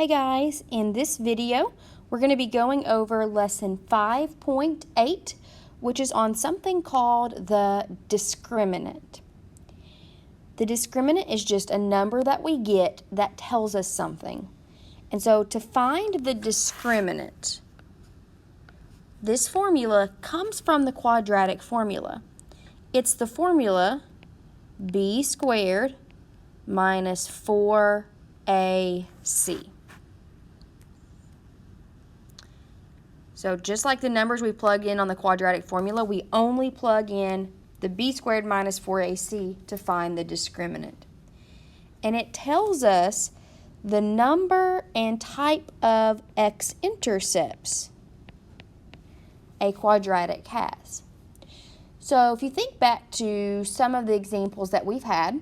Hey guys, in this video we're going to be going over lesson 5.8, which is on something called the discriminant. The discriminant is just a number that we get that tells us something. And so to find the discriminant, this formula comes from the quadratic formula. It's the formula b squared minus 4ac. So just like the numbers we plug in on the quadratic formula, we only plug in the b squared minus 4ac to find the discriminant. And it tells us the number and type of x-intercepts a quadratic has. So if you think back to some of the examples that we've had,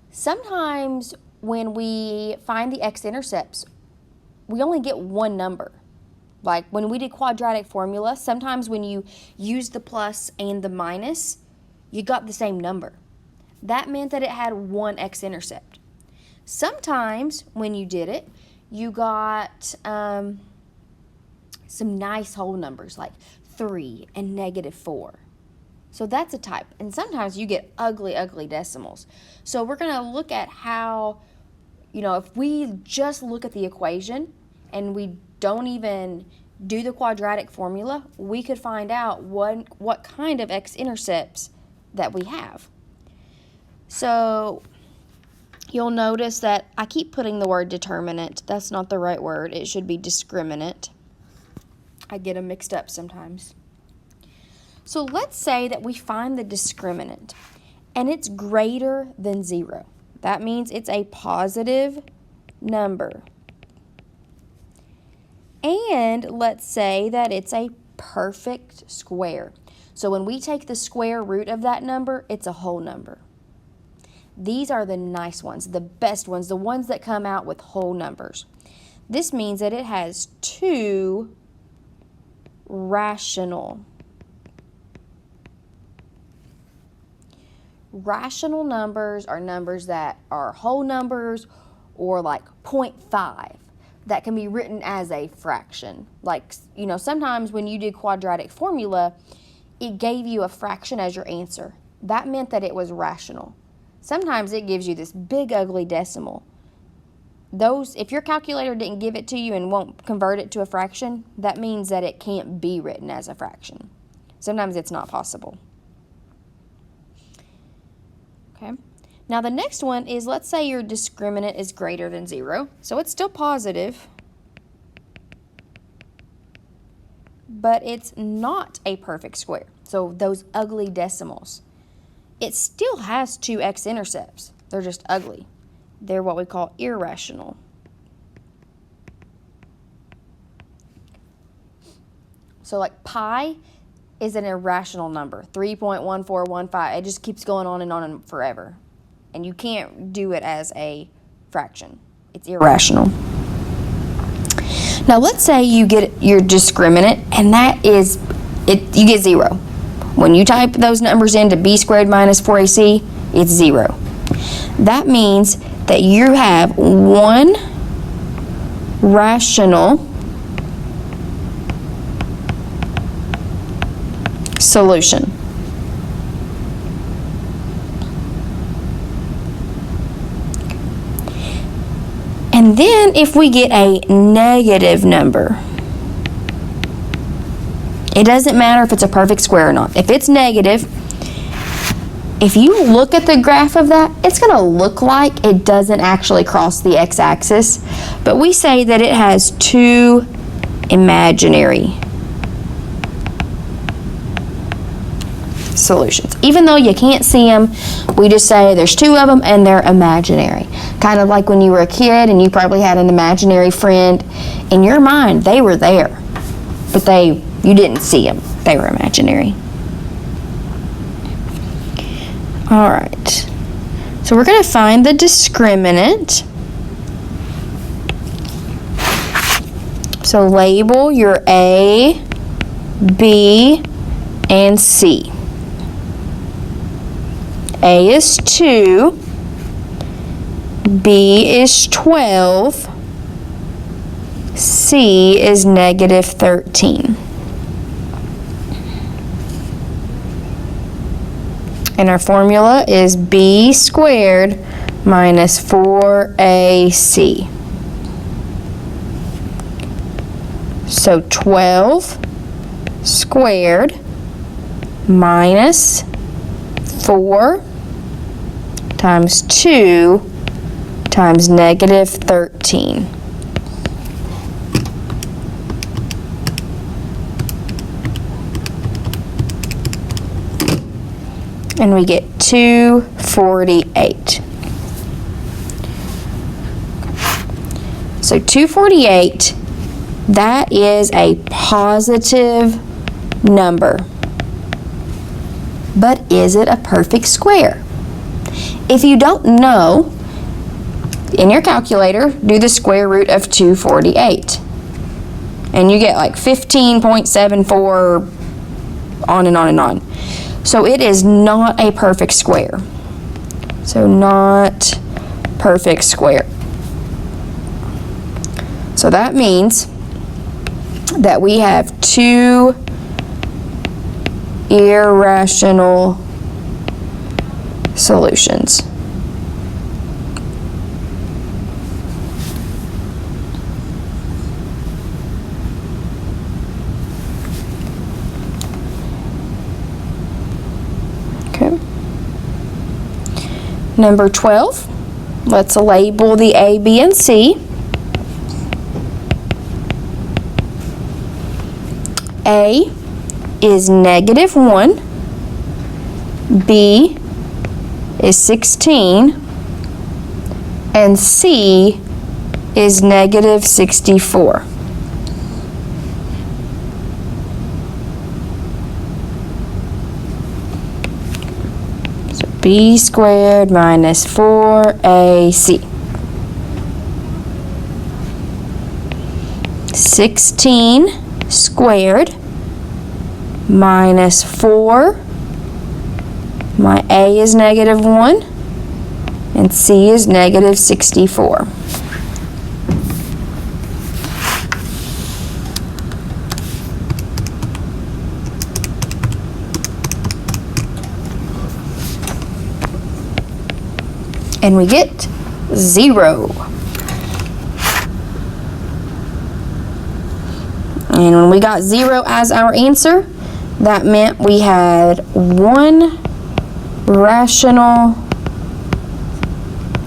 sometimes when we find the x-intercepts, we only get one number. Like when we did quadratic formula, sometimes when you use the plus and the minus, you got the same number. That meant that it had one x-intercept. Sometimes when you did it, you got some nice whole numbers like 3 and -4. So that's a type. And sometimes you get ugly decimals. So we're going to look at how, if we just look at the equation and we don't even do the quadratic formula, we could find out what kind of x-intercepts that we have. So you'll notice that I keep putting the word determinant. That's not the right word. It should be discriminant. I get them mixed up sometimes. So let's say that we find the discriminant and it's greater than 0. That means it's a positive number. And let's say that it's a perfect square. So when we take the square root of that number, it's a whole number. These are the nice ones, the best ones, the ones that come out with whole numbers. This means that it has two rational. Rational numbers are numbers that are whole numbers or like 0.5. That can be written as a fraction. Like, sometimes when you did quadratic formula, it gave you a fraction as your answer. That meant that it was rational. Sometimes it gives you this big ugly decimal. Those, if your calculator didn't give it to you and won't convert it to a fraction, that means that it can't be written as a fraction. Sometimes it's not possible. Okay. Now the next one is, let's say your discriminant is greater than 0. So it's still positive, but it's not a perfect square. So those ugly decimals. It still has two x-intercepts. They're just ugly. They're what we call irrational. So like pi is an irrational number, 3.1415. It just keeps going on and forever. And you can't do it as a fraction. It's irrational. Now let's say you get your discriminant, and that is, you get 0. When you type those numbers into b squared minus 4ac, it's 0. That means that you have one rational solution. And then if we get a negative number, it doesn't matter if it's a perfect square or not. If it's negative, if you look at the graph of that, it's going to look like it doesn't actually cross the x-axis. But we say that it has two imaginary solutions. Even though you can't see them, we just say there's two of them and they're imaginary. Kind of like when you were a kid and you probably had an imaginary friend. In your mind, they were there, but you didn't see them. They were imaginary. All right. So we're going to find the discriminant. So label your A, B, and C. A is 2, B is 12. C is negative 13. And our formula is B squared minus 4AC. So 12 squared minus 4 times 2 times negative 13. And we get 248. So 248, that is a positive number. But is it a perfect square? If you don't know, in your calculator, do the square root of 248. And you get like 15.74, on and on and on. So it is not a perfect square. So not perfect square. So that means that we have two irrational solutions. Okay. Number 12, let's label the A, B, and C. A is negative 1, B is 16, and C is negative 64. So B squared minus 4AC. 16 squared minus 4, my A is negative 1, and C is negative 64. And we get 0. And when we got 0 as our answer, that meant we had one rational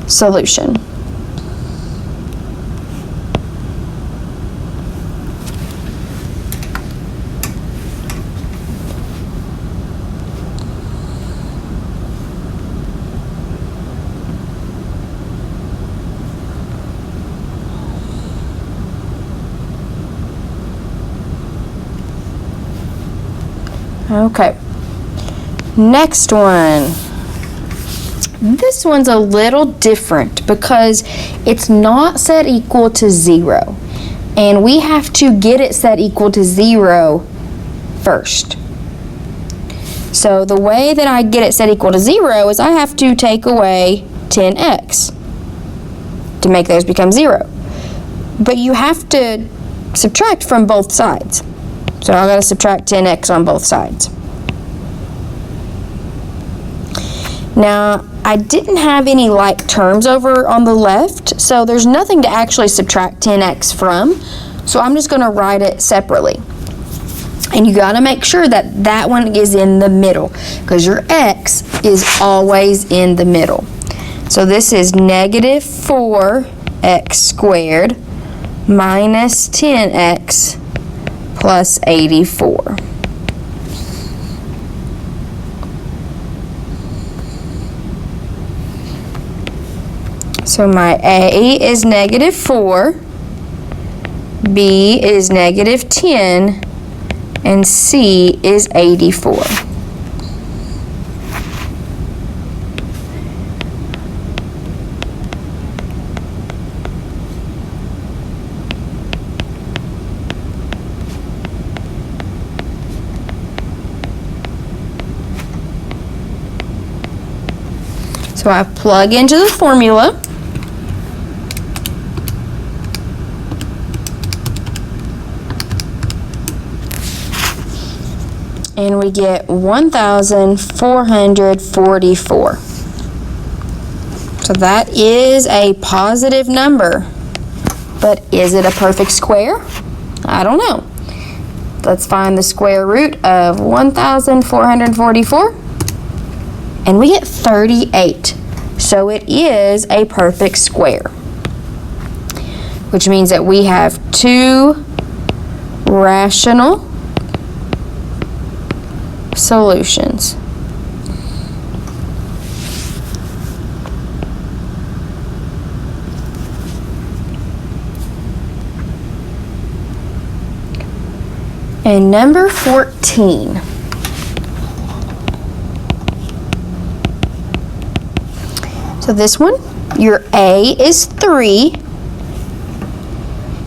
solution. Okay, next one. This one's a little different because it's not set equal to 0. And we have to get it set equal to 0 first. So the way that I get it set equal to 0 is I have to take away 10x to make those become 0. But you have to subtract from both sides. So I've got to subtract 10x on both sides. Now, I didn't have any like terms over on the left, so there's nothing to actually subtract 10x from. So I'm just going to write it separately. And you got to make sure that that one is in the middle, because your x is always in the middle. So this is negative 4x squared minus 10x plus 84. So my A is negative 4, B is negative 10, and C is 84. So I plug into the formula. And we get 1,444. So that is a positive number. But is it a perfect square? I don't know. Let's find the square root of 1,444. And we get 38. So it is a perfect square. Which means that we have two rational solutions. And number 14. So this one, your A is 3,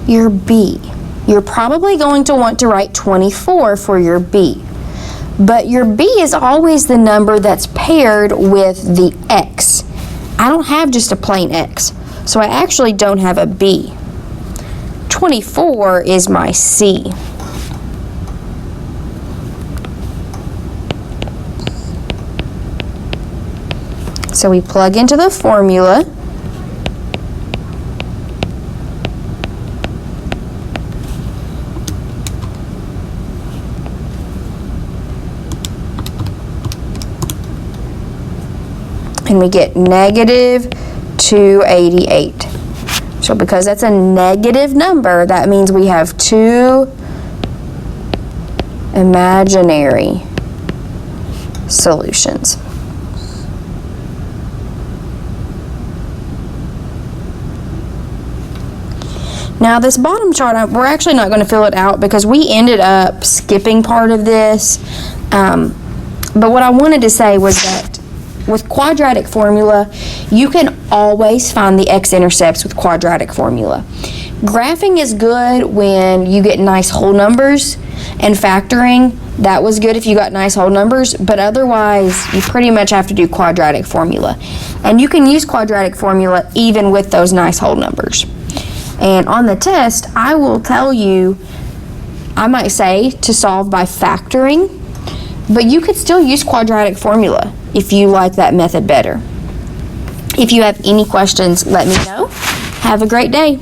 your B. You're probably going to want to write 24 for your B. But your B is always the number that's paired with the X. I don't have just a plain X, so I actually don't have a B. 24 is my C. So we plug into the formula. And we get negative 288. So because that's a negative number, that means we have two imaginary solutions. Now this bottom chart, we're actually not going to fill it out because we ended up skipping part of this. But what I wanted to say was that with quadratic formula, you can always find the x-intercepts with quadratic formula. Graphing is good when you get nice whole numbers, and factoring, that was good if you got nice whole numbers, but otherwise you pretty much have to do quadratic formula. And you can use quadratic formula even with those nice whole numbers. And on the test, I will tell you, I might say to solve by factoring, but you could still use quadratic formula if you like that method better. If you have any questions, let me know. Have a great day.